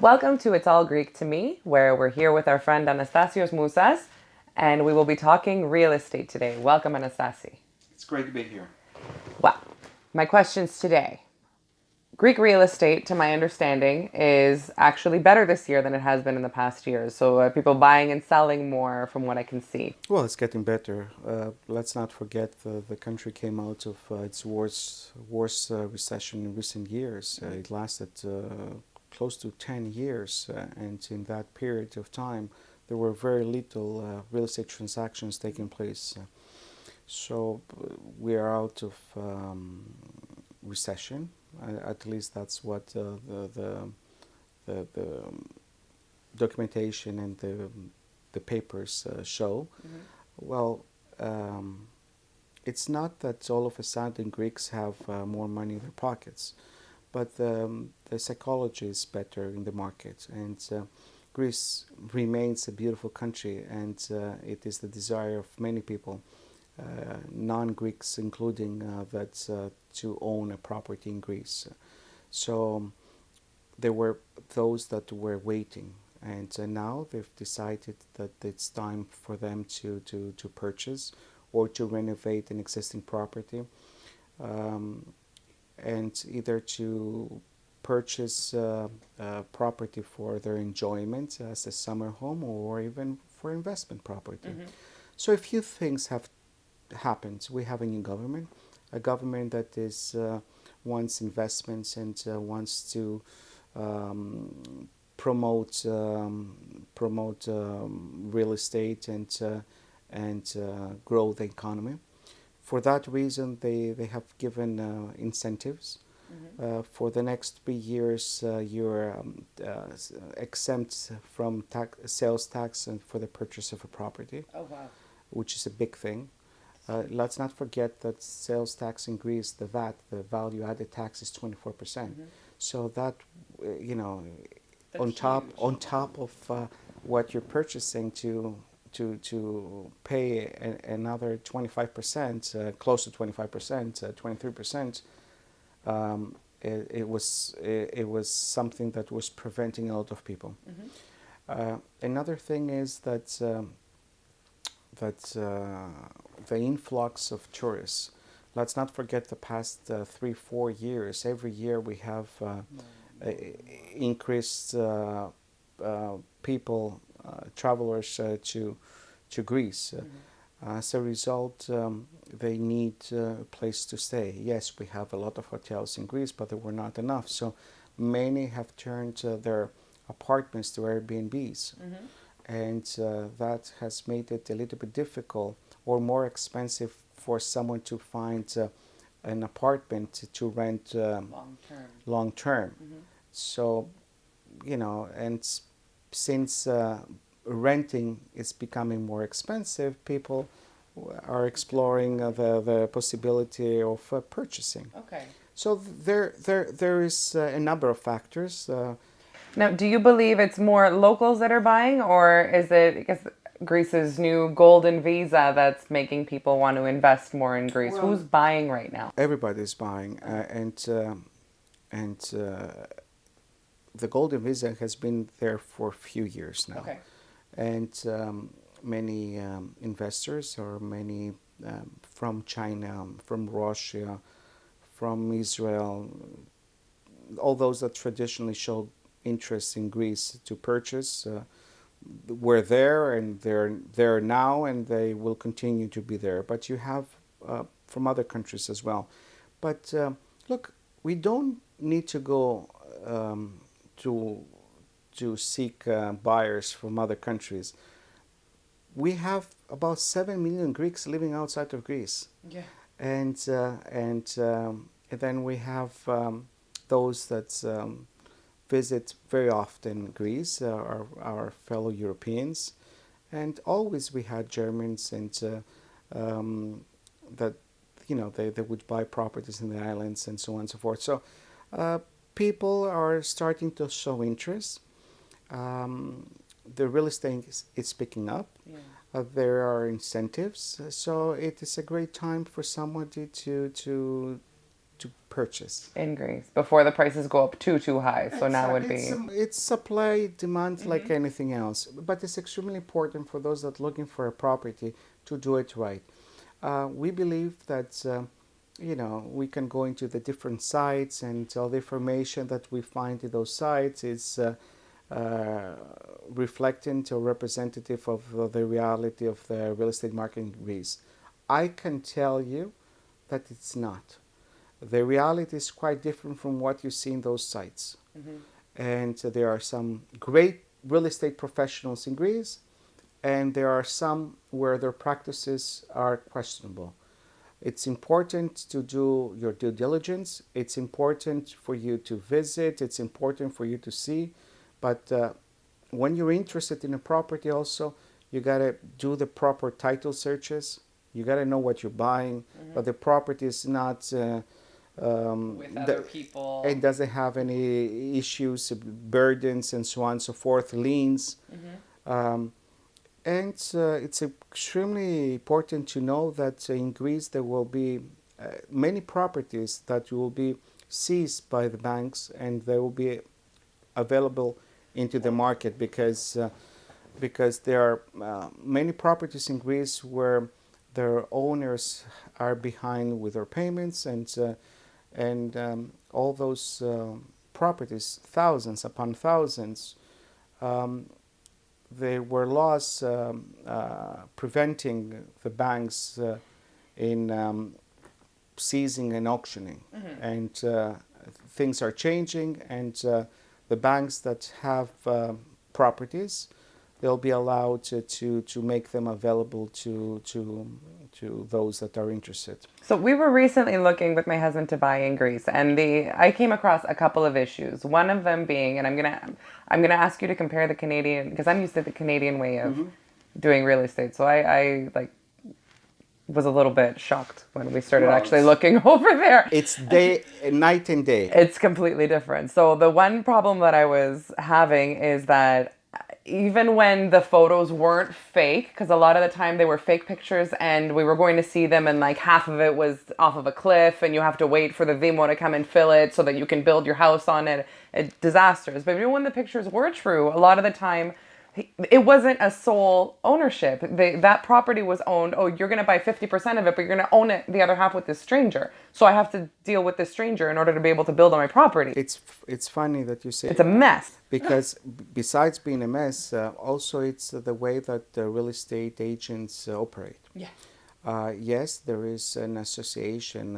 Welcome to It's All Greek to Me, where we're here with our friend Anastasios Mousas, and we will be talking real estate today. Welcome, Anastasi. It's great to be here. Well, my questions today. Greek real estate, to my understanding, is actually better this year than it has been in the past years. So people buying and selling more from what I can see. Well, it's getting better. Let's not forget the country came out of its worst recession in recent years. It lasted close to 10 years, and in that period of time, there were very little real estate transactions taking place. So we are out of recession. At least that's what the documentation and the papers show. Mm-hmm. Well, it's not that all of a sudden Greeks have more money in their pockets, but the psychology is better in the market, and Greece remains a beautiful country, and it is the desire of many people, non-Greeks including, that to own a property in Greece. So there were those that were waiting, and now they've decided that it's time for them to purchase or to renovate an existing property, um, and either to purchase property for their enjoyment as a summer home or even for investment property. Mm-hmm. So a few things have happened. We have a new government, a government that is wants investments and wants to promote real estate and grow the economy. For that reason, they have given incentives. Mm-hmm. For the next 3 years, you're exempt from sales tax and for the purchase of a property, Oh, wow. which is a big thing. Let's not forget that sales tax in Greece, the VAT, the value added tax, is 24%. Mm-hmm. So that, you know, That's on huge. top of what you're purchasing to pay another 25%, close to 25%, 23%. It was something that was preventing a lot of people. Mm-hmm. Another thing is that the influx of tourists. Let's not forget the past 3-4 years. Every year we have increased people, travelers to Greece. Mm-hmm. As a result, they need a place to stay. Yes, we have a lot of hotels in Greece, but there were not enough. So many have turned their apartments to Airbnbs, Mm-hmm. and that has made it a little bit difficult or more expensive for someone to find an apartment to rent Long term. long term. Mm-hmm. So, and since renting is becoming more expensive, people are exploring the possibility of purchasing. Okay. So there is a number of factors. Now, do you believe it's more locals that are buying, or is it, I guess, Greece's new golden visa that's making people want to invest more in Greece? Who's Well, buying right now? everybody's buying, and the golden visa has been there for a few years now, Okay. and many investors or many from China, from Russia, from Israel, all those that traditionally showed interest in Greece to purchase, were there, and they're there now, and they will continue to be there. But you have from other countries as well. But look, we don't need to go to seek buyers from other countries. We have about 7 million Greeks living outside of Greece, Yeah. and then we have those that visit very often Greece, our fellow Europeans, and always we had Germans, and that they would buy properties in the islands and so on and so forth. So uh, people are starting to show interest. The real estate is picking up. Yeah. There are incentives, so it is a great time for somebody to purchase. In Greece, before the prices go up too high. So now would be. It's supply, demand like anything else. But it's extremely important for those that are looking for a property to do it right. We believe that, we can go into the different sites and all the information that we find in those sites is reflectant or representative of the reality of the real estate market in Greece. I can tell you that it's not. The reality is quite different from what you see in those sites. And there are some great real estate professionals in Greece, and there are some where their practices are questionable. It's important to do your due diligence. It's important for you to visit. It's important for you to see. But when you're interested in a property also, you got to do the proper title searches. You got to know what you're buying. But the property is not... With other people. It doesn't have any issues, burdens, and so on and so forth, liens. And it's extremely important to know that in Greece there will be many properties that will be seized by the banks and they will be available into the market because there are many properties in Greece where their owners are behind with their payments and all those properties, thousands upon thousands, there were laws preventing the banks in seizing and auctioning. And things are changing, and the banks that have properties, they'll be allowed to make them available to those that are interested. So we were recently looking with my husband to buy in Greece, and I came across a couple of issues. One of them being, and I'm gonna ask you to compare the Canadian, because I'm used to the Canadian way of doing real estate. So I like was a little bit shocked when we started actually looking over there. It's night and day. It's completely different. So the one problem that I was having is that even when the photos weren't fake, because a lot of the time they were fake pictures and we were going to see them and like half of it was off of a cliff and you have to wait for the Vimo to come and fill it so that you can build your house on it. Disasters. But even when the pictures were true, a lot of the time it wasn't a sole ownership. That property was owned. Oh, you're going to buy 50% of it, but you're going to own it the other half with this stranger. So I have to deal with this stranger in order to be able to build on my property. It's funny that you say it's a mess. Because besides being a mess, also it's the way that the real estate agents operate. Yeah. Yes, there is an association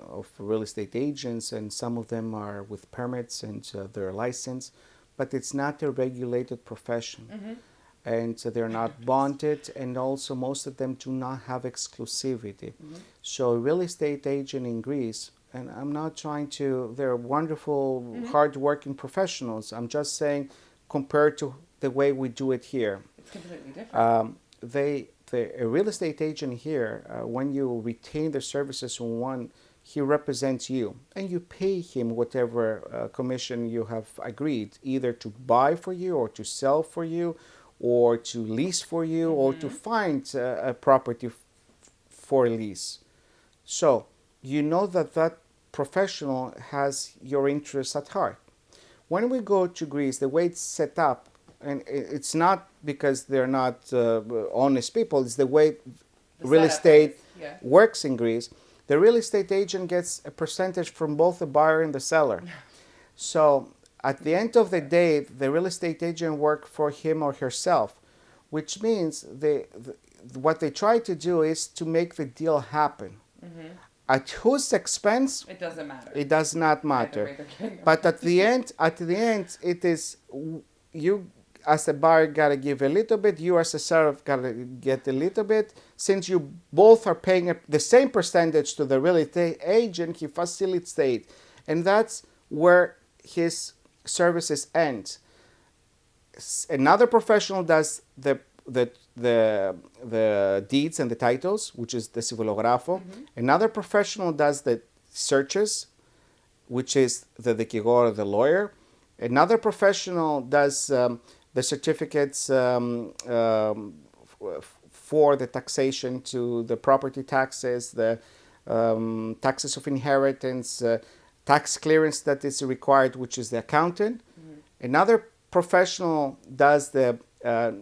of real estate agents, and some of them are with permits and they're licensed. But it's not a regulated profession, and they're not bonded, and also most of them do not have exclusivity. So a real estate agent in Greece, and I'm not trying to, they're wonderful, hard-working professionals. I'm just saying compared to the way we do it here. It's completely different. A real estate agent here, when you retain the services from one, he represents you and you pay him whatever commission you have agreed, either to buy for you or to sell for you or to lease for you or to find a property for lease. So you know that professional has your interests at heart. When we go to Greece, the way it's set up, and it's not because they're not honest people, it's the way real estate works in Greece. The real estate agent gets a percentage from both the buyer and the seller. So at the end of the day, the real estate agent works for him or herself, which means what they try to do is to make the deal happen. At whose expense? It doesn't matter. It does not matter. But at the end, it is you as a buyer gotta give a little bit, you as a seller gotta get a little bit. Since you both are paying the same percentage to the real estate agent, he facilitates, and that's where his services end. Another professional does the deeds and the titles, which is the civilografo. Another professional does the searches, which is the δικηγόρο, the lawyer. Another professional does the certificates for the taxation to the property taxes, the taxes of inheritance, tax clearance that is required, which is the accountant. Another professional does the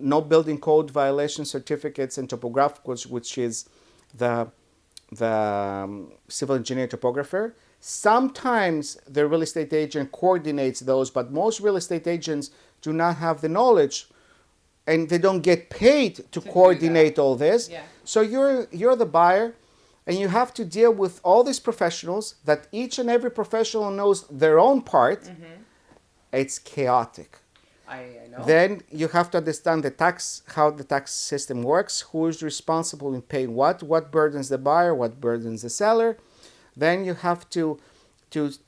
no building code violation certificates and topographicals, which is the civil engineer topographer. Sometimes the real estate agent coordinates those, but most real estate agents do not have the knowledge and they don't get paid to coordinate all this. Yeah. So you're the buyer and you have to deal with all these professionals that each and every professional knows their own part. It's chaotic. I know. Then you have to understand how the tax system works, who is responsible in paying what burdens the buyer, what burdens the seller. Then you have to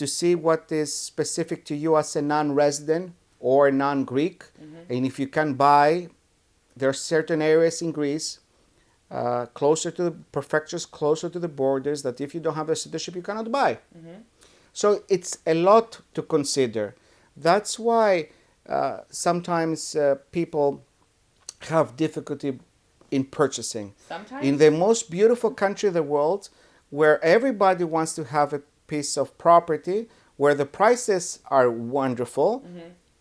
see what is specific to you as a non-resident or a non-Greek. And if you can buy, there are certain areas in Greece, closer to the prefectures, closer to the borders, that if you don't have a citizenship, you cannot buy. So it's a lot to consider. That's why sometimes people have difficulty in purchasing. Sometimes? In the most beautiful country in the world, where everybody wants to have a piece of property, where the prices are wonderful,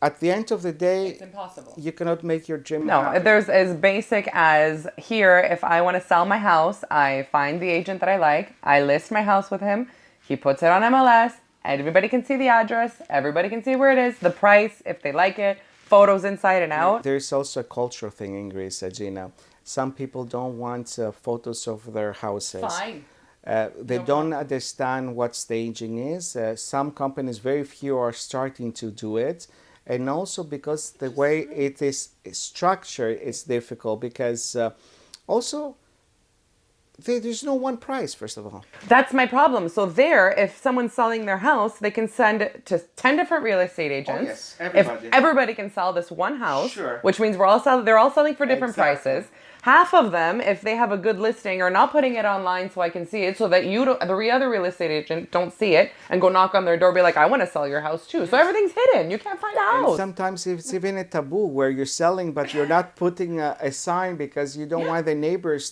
at the end of the day, It's impossible. you cannot make your dream No, happen. there's as basic as here, if I want to sell my house, I find the agent that I like, I list my house with him, he puts it on MLS, everybody can see the address, everybody can see where it is, the price, if they like it, photos inside and out. There's also a cultural thing in Greece, Gina. Some people don't want photos of their houses. Fine. They No don't understand what staging is. Some companies, very few, are starting to do it. And also because the way it is structured is difficult, because also there's no one price, first of all. That's my problem. So there, if someone's selling their house, they can send it to 10 different real estate agents. yes, everybody. If everybody can sell this one house, Sure. which means they're all selling for different Exactly. prices. Half of them, if they have a good listing, are not putting it online so I can see it, so that the other real estate agent don't see it and go knock on their door, be like, I want to sell your house too. So everything's hidden. You can't find a And house. sometimes it's even a taboo where you're selling, but you're not putting a sign because you don't want the neighbors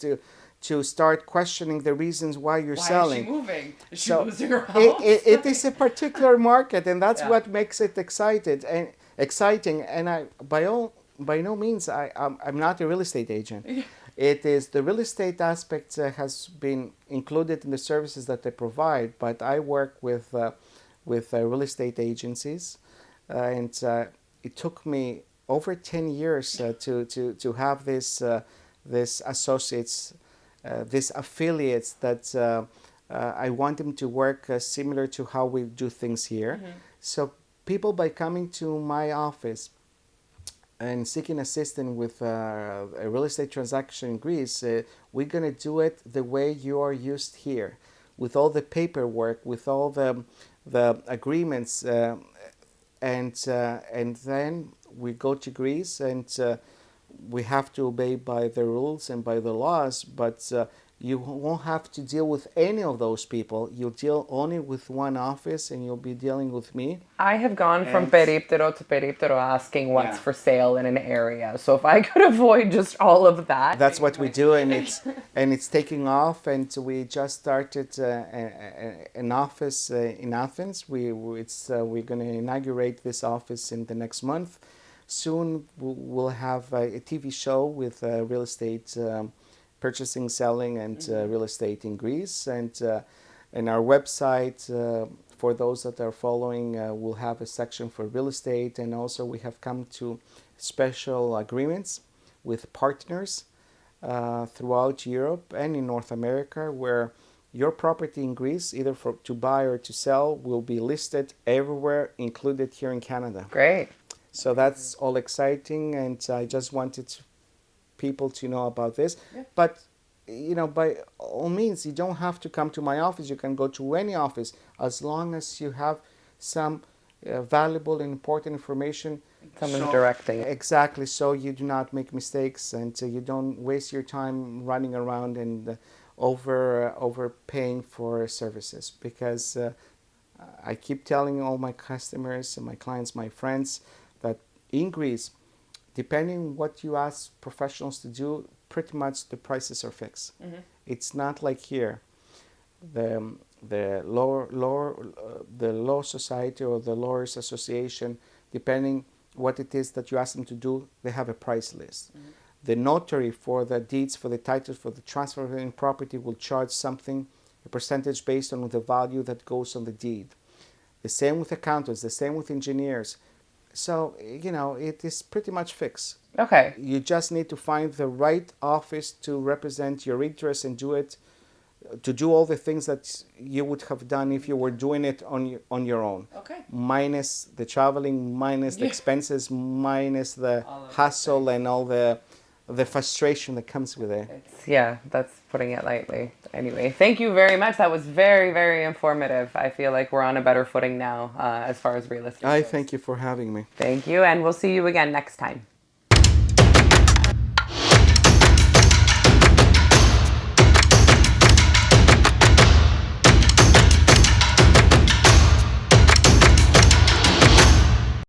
to start questioning the reasons why you're selling. moving? Is So it is a particular market, and that's Yeah. what makes it exciting. And by no means I'm not a real estate agent. It is the real estate aspect has been included in the services that I provide, but I work with real estate agencies, and it took me over 10 years to have this associates, these affiliates that I want them to work similar to how we do things here. So people, by coming to my office and seeking assistance with a real estate transaction in Greece, we're going to do it the way you are used here, with all the paperwork, with all the agreements, and then we go to Greece, and we have to obey by the rules and by the laws, but you won't have to deal with any of those people. You'll deal only with one office, and you'll be dealing with me. I have gone from And- periptero to periptero asking what's Yeah. for sale in an area. So if I could avoid just all of that. That's what we do, and it's taking off. And we just started an office in Athens. We're going to inaugurate this office in the next month. Soon we'll have a TV show with real estate purchasing, selling, and real estate in Greece, and our website. For those that are following, we'll have a section for real estate, and also we have come to special agreements with partners throughout Europe and in North America, where your property in Greece, either to buy or to sell, will be listed everywhere, included here in Canada. Great. So that's all exciting, and I just wanted people to know about this. Yeah. But by all means, you don't have to come to my office. You can go to any office, as long as you have some valuable and important information. Someone's directing it. Exactly, so you do not make mistakes, and you don't waste your time running around and overpaying for services. Because I keep telling all my customers and my clients, my friends, that in Greece, depending what you ask professionals to do, pretty much the prices are fixed. It's not like here. the law society or the lawyers association, depending what it is that you ask them to do, they have a price list. Mm-hmm. The notary for the deeds, for the titles, for the transfer of any property will charge something, a percentage based on the value that goes on the deed. The same with accountants, the same with engineers. So, it is pretty much fixed. Okay. You just need to find the right office to represent your interests and to do all the things that you would have done if you were doing it on your own. Okay. Minus the traveling, minus the expenses, minus the All of hassle and all the frustration that comes with it. That's putting it lightly. Anyway, thank you very much. That was very, very informative. I feel like we're on a better footing now as far as real estate I goes. thank you for having me. Thank you, and we'll see you again next time.